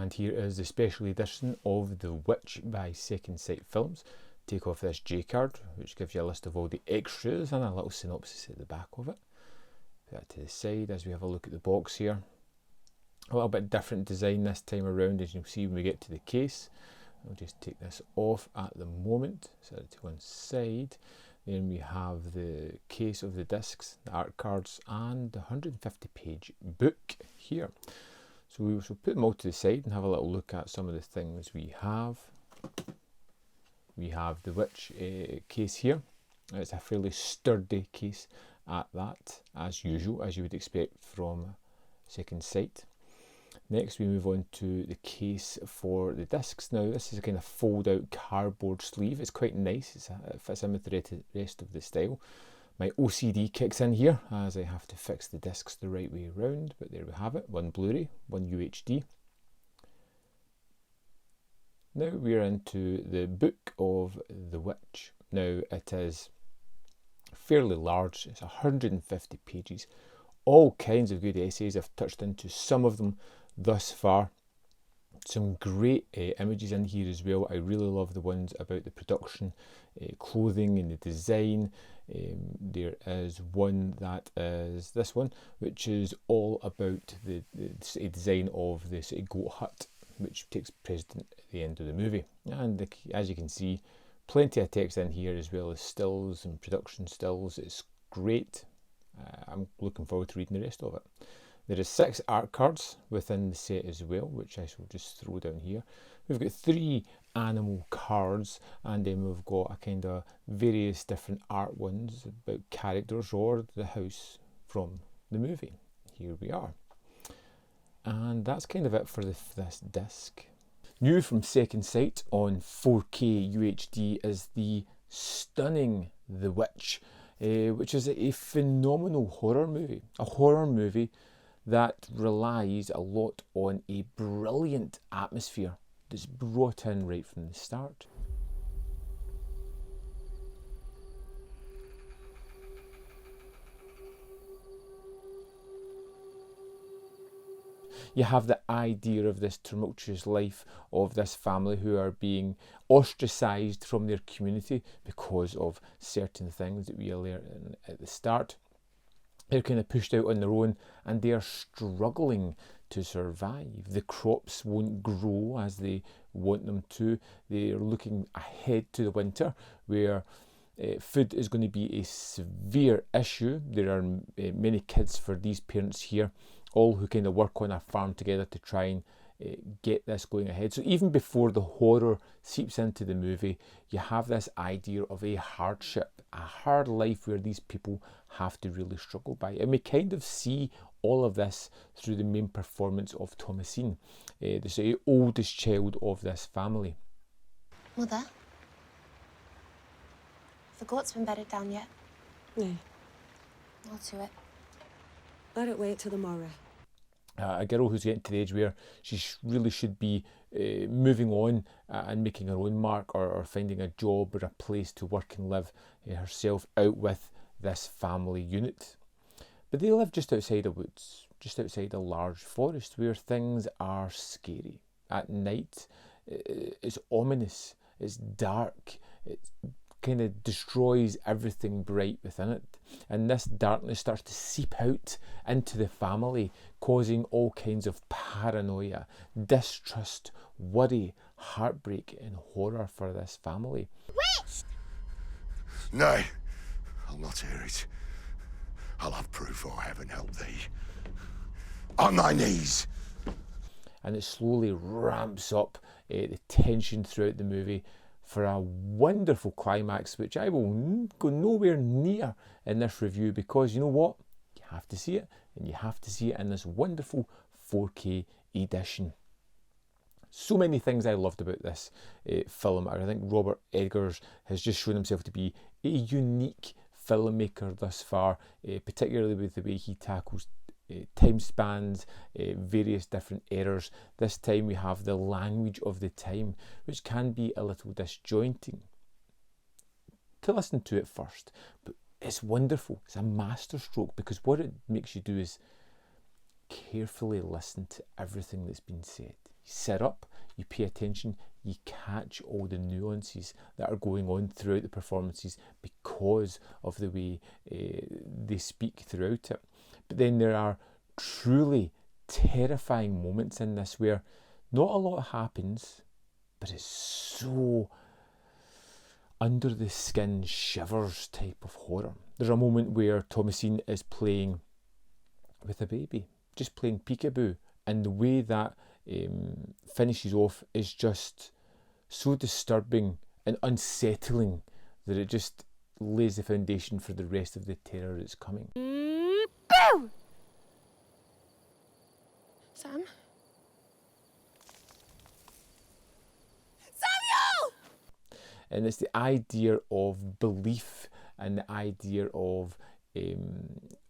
And here is the special edition of The Witch by Second Sight Films. Take off this J card, which gives you a list of all the extras and a little synopsis at the back of it. Put that to the side as we have a look at the box here. A little bit different design this time around, as you'll see when we get to the case. I'll just take this off at the moment, set it to one side. Then we have the case of the discs, the art cards, and the 150-page book here. So we will put them all to the side and have a little look at some of the things we have. We have the Witch case here. It's a fairly sturdy case at that, as usual, as you would expect from Second Sight. Next we move on to the case for the discs. Now this is a kind of fold out cardboard sleeve. It's quite nice, it fits in with the rest of the style. My OCD kicks in here as I have to fix the discs the right way around, but there we have it, one Blu-ray, one UHD. Now we're into the book of The Witch. Now it is fairly large, it's 150 pages, all kinds of good essays. I've touched into some of them thus far. Some great images in here as well. I really love the ones about the production, clothing and the design. There is one that is this one, which is all about the design of the city goat hut, which takes precedent at the end of the movie. And as you can see, plenty of text in here as well as stills and production stills. It's great. I'm looking forward to reading the rest of it. There are 6 art cards within the set as well, which I shall just throw down here. We've got 3 animal cards, and then we've got a kind of various different art ones about characters or the house from the movie. Here we are. And that's kind of it for this disc. New from Second Sight on 4K UHD is the stunning The Witch, which is a phenomenal horror movie. A horror movie that relies a lot on a brilliant atmosphere that's brought in right from the start. You have the idea of this tumultuous life of this family who are being ostracised from their community because of certain things that we learn at the start. They're kind of pushed out on their own and they are struggling to survive. The crops won't grow as they want them to. They're looking ahead to the winter where food is going to be a severe issue. There are many kids for these parents here, all who kind of work on a farm together to try and get this going ahead. So even before the horror seeps into the movie, you have this idea of a hardship, a hard life where these people have to really struggle by. And we kind of see all of this through the main performance of Thomasine, the oldest child of this family. Mother? The goat's been bedded down yet? No. I'll do it. Let it wait till the morrow. A girl who's getting to the age where she really should be moving on and making her own mark, or finding a job or a place to work and live herself out with this family unit. But they live just outside the woods, just outside a large forest where things are scary. At night, it's ominous, it's dark, it kind of destroys everything bright within it. And this darkness starts to seep out into the family, causing all kinds of paranoia, distrust, worry, heartbreak and horror for this family. Witch! Nay, I'll not hear it. I'll have proof or heaven help thee. On thy knees! And it slowly ramps up the tension throughout the movie for a wonderful climax, which I will go nowhere near in this review, because you know what? You have to see it, and you have to see it in this wonderful 4K edition. So many things I loved about this film. I think Robert Eggers has just shown himself to be a unique filmmaker thus far, particularly with the way he tackles time spans, various different errors. This time we have the language of the time, which can be a little disjointing to listen to it first, but it's wonderful. It's a masterstroke, because what it makes you do is carefully listen to everything that's been said. sit up, you pay attention, you catch all the nuances that are going on throughout the performances because of the way they speak throughout it. But then there are truly terrifying moments in this where not a lot happens, but it's so under the skin shivers type of horror. There's a moment where Thomasine is playing with a baby, just playing peekaboo, and the way that finishes off is just so disturbing and unsettling that it just lays the foundation for the rest of the terror that's coming. Boo! Sam? Samuel! And it's the idea of belief and the idea of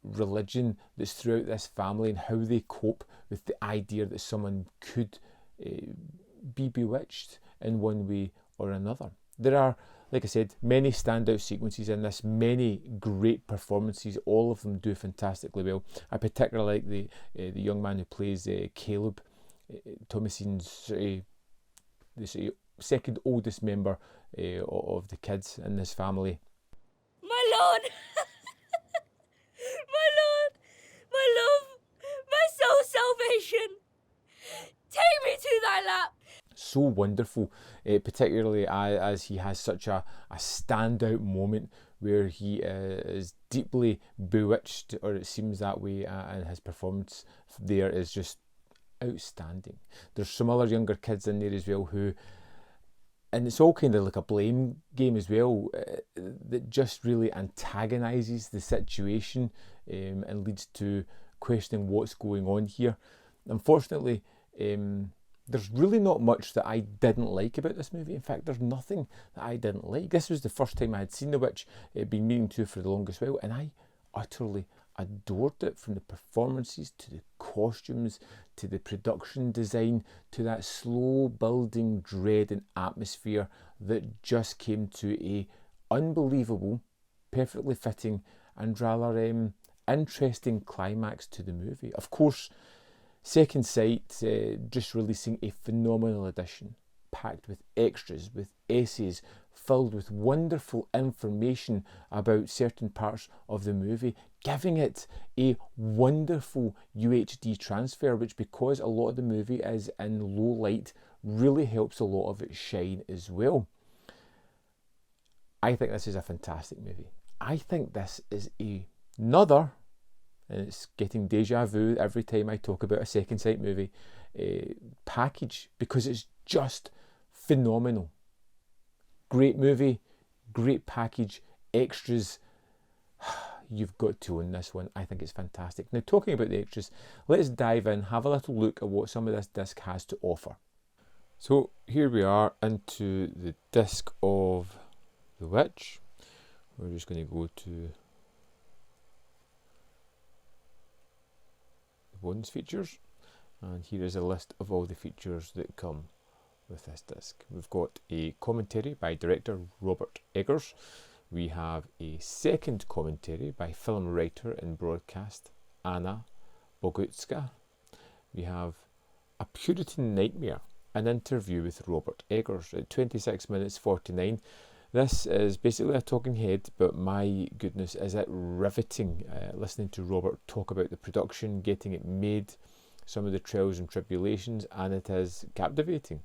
religion that's throughout this family and how they cope with the idea that someone could be bewitched in one way or another. There are, like I said, many standout sequences in this, many great performances. All of them do fantastically well. I particularly like the young man who plays Caleb, Thomasine's the second oldest member of the kids in this family. My lord! My lord! My love! My soul's salvation! Take me to thy lap! So wonderful, particularly as he has such a standout moment where he is deeply bewitched, or it seems that way, and his performance there is just outstanding. There's some other younger kids in there as well who, and it's all kind of like a blame game as well, that just really antagonises the situation and leads to questioning what's going on here. Unfortunately, there's really not much that I didn't like about this movie. In fact, there's nothing that I didn't like. This was the first time I had seen The Witch, been meaning to for the longest while, and I utterly adored it, from the performances to the costumes to the production design to that slow building dread and atmosphere that just came to a unbelievable, perfectly fitting and rather interesting climax to the movie. Of course, Second Sight just releasing a phenomenal edition, packed with extras, with essays, filled with wonderful information about certain parts of the movie, giving it a wonderful UHD transfer, which, because a lot of the movie is in low light, really helps a lot of it shine as well. I think this is a fantastic movie. I think this is another, and it's getting deja vu every time I talk about a Second Sight movie, package, because it's just phenomenal. Great movie, great package, extras. You've got to own this one. I think it's fantastic. Now, talking about the extras, let's dive in, have a little look at what some of this disc has to offer. So here we are into the disc of The Witch. We're just going to go to the bonus features, and here is a list of all the features that come with this disc. We've got a commentary by director Robert Eggers. We have a second commentary by film writer and broadcast Anna Bogutska. We have A Puritan Nightmare, an interview with Robert Eggers at 26 minutes 49. This is basically a talking head, but my goodness, is it riveting listening to Robert talk about the production, getting it made, some of the trials and tribulations, and it is captivating.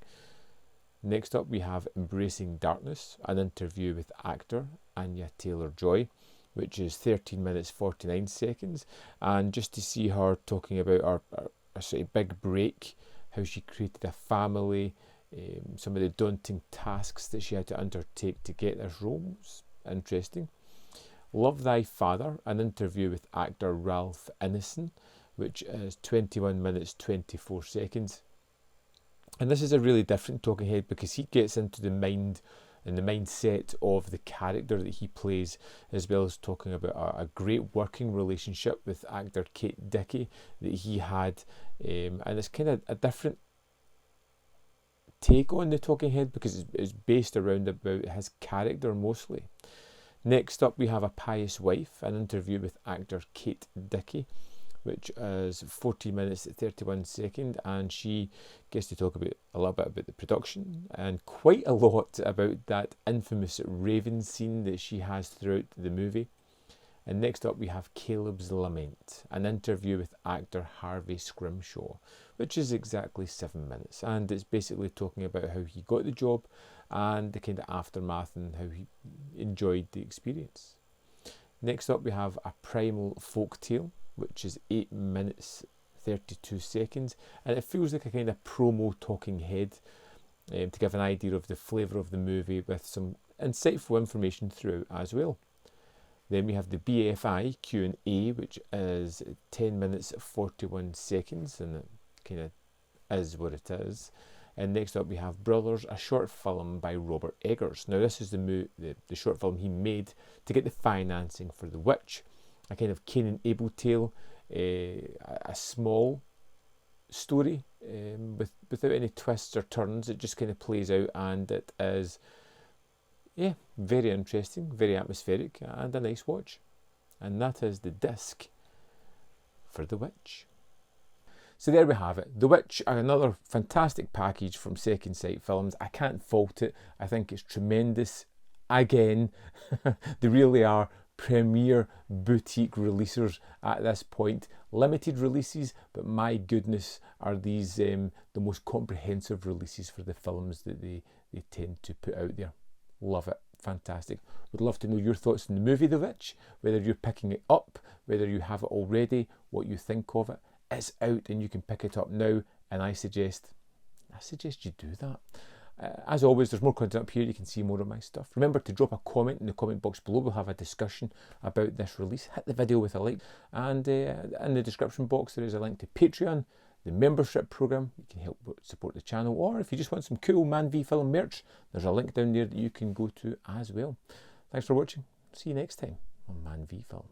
Next up, we have Embracing Darkness, an interview with actor Anya Taylor-Joy, which is 13 minutes 49 seconds, and just to see her talking about her sort of big break, how she created a family, some of the daunting tasks that she had to undertake to get this role was interesting. Love Thy Father, an interview with actor Ralph Ineson, which is 21 minutes 24 seconds. And this is a really different talking head because he gets into the mind and the mindset of the character that he plays, as well as talking about a great working relationship with actor Kate Dickie that he had, and it's kind of a different take on the talking head because it's based around about his character mostly. Next up, we have A Pious Wife, an interview with actor Kate Dickie, which is 14 minutes 31 seconds, and she gets to talk about a little bit about the production and quite a lot about that infamous raven scene that she has throughout the movie. And next up we have Caleb's Lament, an interview with actor Harvey Scrimshaw, which is exactly 7 minutes, and it's basically talking about how he got the job and the kind of aftermath and how he enjoyed the experience. Next up we have A Primal Folktale, which is 8 minutes 32 seconds, and it feels like a kind of promo talking head to give an idea of the flavour of the movie with some insightful information throughout as well. Then we have the BFI Q&A, which is 10 minutes 41 seconds, and it kind of is what it is. And next up we have Brothers, a short film by Robert Eggers. Now this is the short film he made to get the financing for The Witch, a kind of Cain and Abel tale, a small story without any twists or turns. It just kind of plays out, and it is very interesting, very atmospheric, and a nice watch. And that is the disc for The Witch. So there we have it. The Witch, another fantastic package from Second Sight Films. I can't fault it. I think it's tremendous. Again, they really are premier boutique releasers at this point. Limited releases, but my goodness, are these the most comprehensive releases for the films that they tend to put out there. Love it. Fantastic. Would love to know your thoughts on the movie The Witch, whether you're picking it up, whether you have it already, what you think of it. It's out and you can pick it up now, and I suggest you do that. As always, there's more content up here. You can see more of my stuff. Remember to drop a comment in the comment box below. We'll have a discussion about this release. Hit the video with a like, and in the description box there is a link to Patreon, the membership program. You can help support the channel, or if you just want some cool ManVFilm merch, there's a link down there that you can go to as well. Thanks for watching. See you next time on ManVFilm.